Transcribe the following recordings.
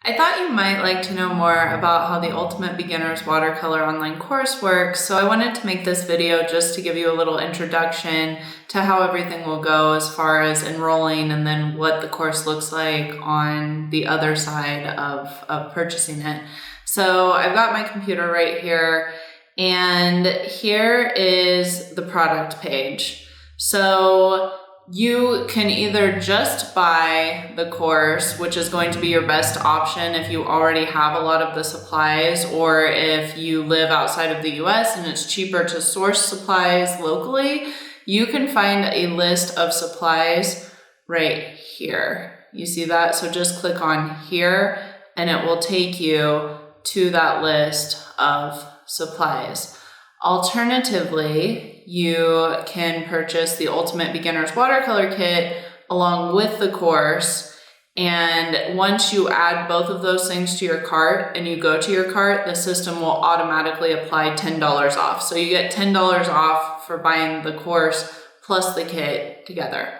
I thought you might like to know more about how the Ultimate Beginner's Watercolor online course works, so I wanted to make this video just to give you a little introduction to how everything will go as far as enrolling and then what the course looks like on the other side of purchasing it. So I've got my computer right here, and here is the product page. So you can either just buy the course, which is going to be your best option if you already have a lot of the supplies, or if you live outside of the US and it's cheaper to source supplies locally, you can find a list of supplies right here. You see that? So just click on here and it will take you to that list of supplies. Alternatively, you can purchase the Ultimate Beginner's Watercolor Kit along with the course, and once you add both of those things to your cart and you go to your cart, the system will automatically apply $10 off. So you get $10 off for buying the course plus the kit together.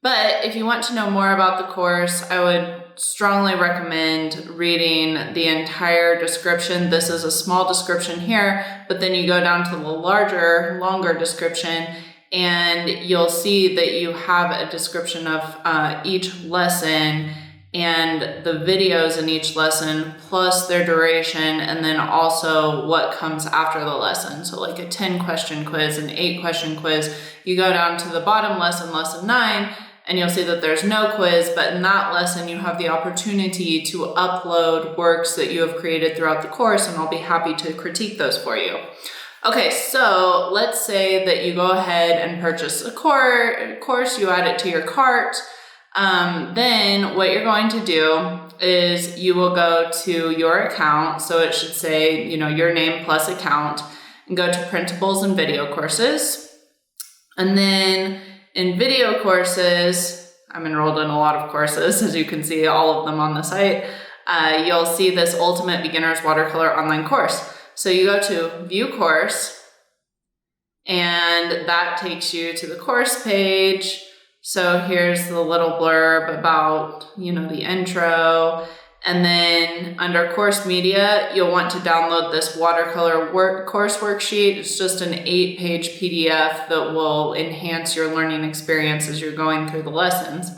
But if you want to know more about the course, I would strongly recommend reading the entire description. This is a small description here, but then you go down to the larger, longer description, and you'll see that you have a description of each lesson and the videos in each lesson, plus their duration, and then also what comes after the lesson. So like a 10-question quiz, an 8-question quiz. You go down to the bottom lesson, lesson 9, and you'll see that there's no quiz, but in that lesson, you have the opportunity to upload works that you have created throughout the course, and I'll be happy to critique those for you. Okay, so let's say that you go ahead and purchase a course, you add it to your cart. Then what you're going to do is you will go to your account. So it should say, your name plus account, and go to printables and video courses. And then in video courses, I'm enrolled in a lot of courses, as you can see, all of them on the site. You'll see this Ultimate Beginner's Watercolor online course. So you go to View Course, and that takes you to the course page. So here's the little blurb about, the intro. And then under course media, you'll want to download this watercolor course worksheet. It's just an 8-page PDF that will enhance your learning experience as you're going through the lessons.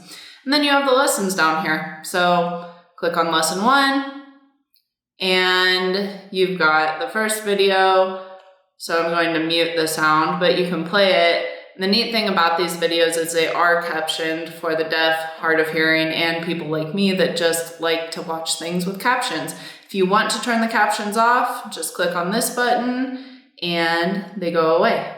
And then you have the lessons down here. So click on lesson 1, and you've got the first video. So I'm going to mute the sound, but you can play it. The neat thing about these videos is they are captioned for the deaf, hard of hearing, and people like me that just like to watch things with captions. If you want to turn the captions off, just click on this button and they go away.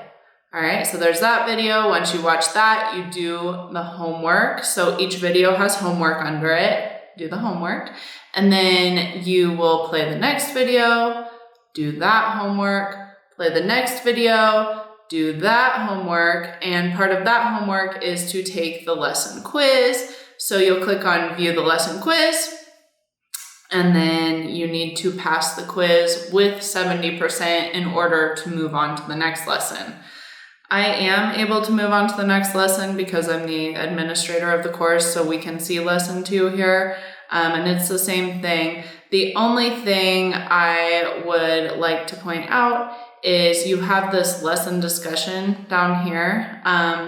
All right, so there's that video. Once you watch that, you do the homework. So each video has homework under it. Do the homework. And then you will play the next video, do that homework, play the next video, do that homework, and part of that homework is to take the lesson quiz. So you'll click on View the Lesson Quiz, and then you need to pass the quiz with 70% in order to move on to the next lesson. I am able to move on to the next lesson because I'm the administrator of the course, so we can see lesson 2 here, and it's the same thing. The only thing I would like to point out is you have this lesson discussion down here.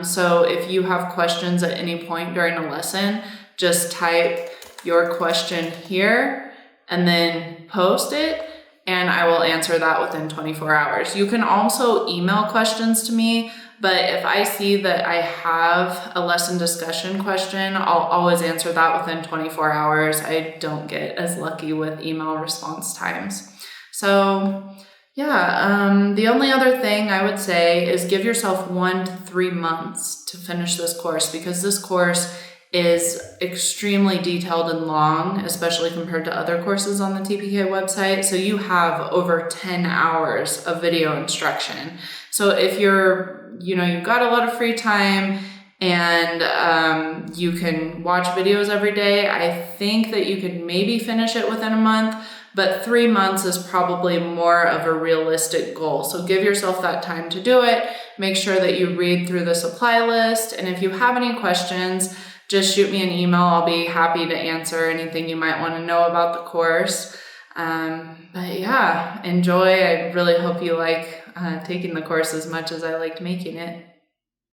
So if you have questions at any point during a lesson, just type your question here and then post it, and I will answer that within 24 hours. You can also email questions to me, but if I see that I have a lesson discussion question, I'll always answer that within 24 hours. I don't get as lucky with email response times. So the only other thing I would say is give yourself 1 to 3 months to finish this course, because this course is extremely detailed and long, especially compared to other courses on the TPK website. So you have over 10 hours of video instruction. So if you've got a lot of free time and you can watch videos every day, I think that you could maybe finish it within a month. But 3 months is probably more of a realistic goal. So give yourself that time to do it. Make sure that you read through the supply list. And if you have any questions, just shoot me an email. I'll be happy to answer anything you might want to know about the course. But yeah, enjoy. I really hope you like taking the course as much as I liked making it.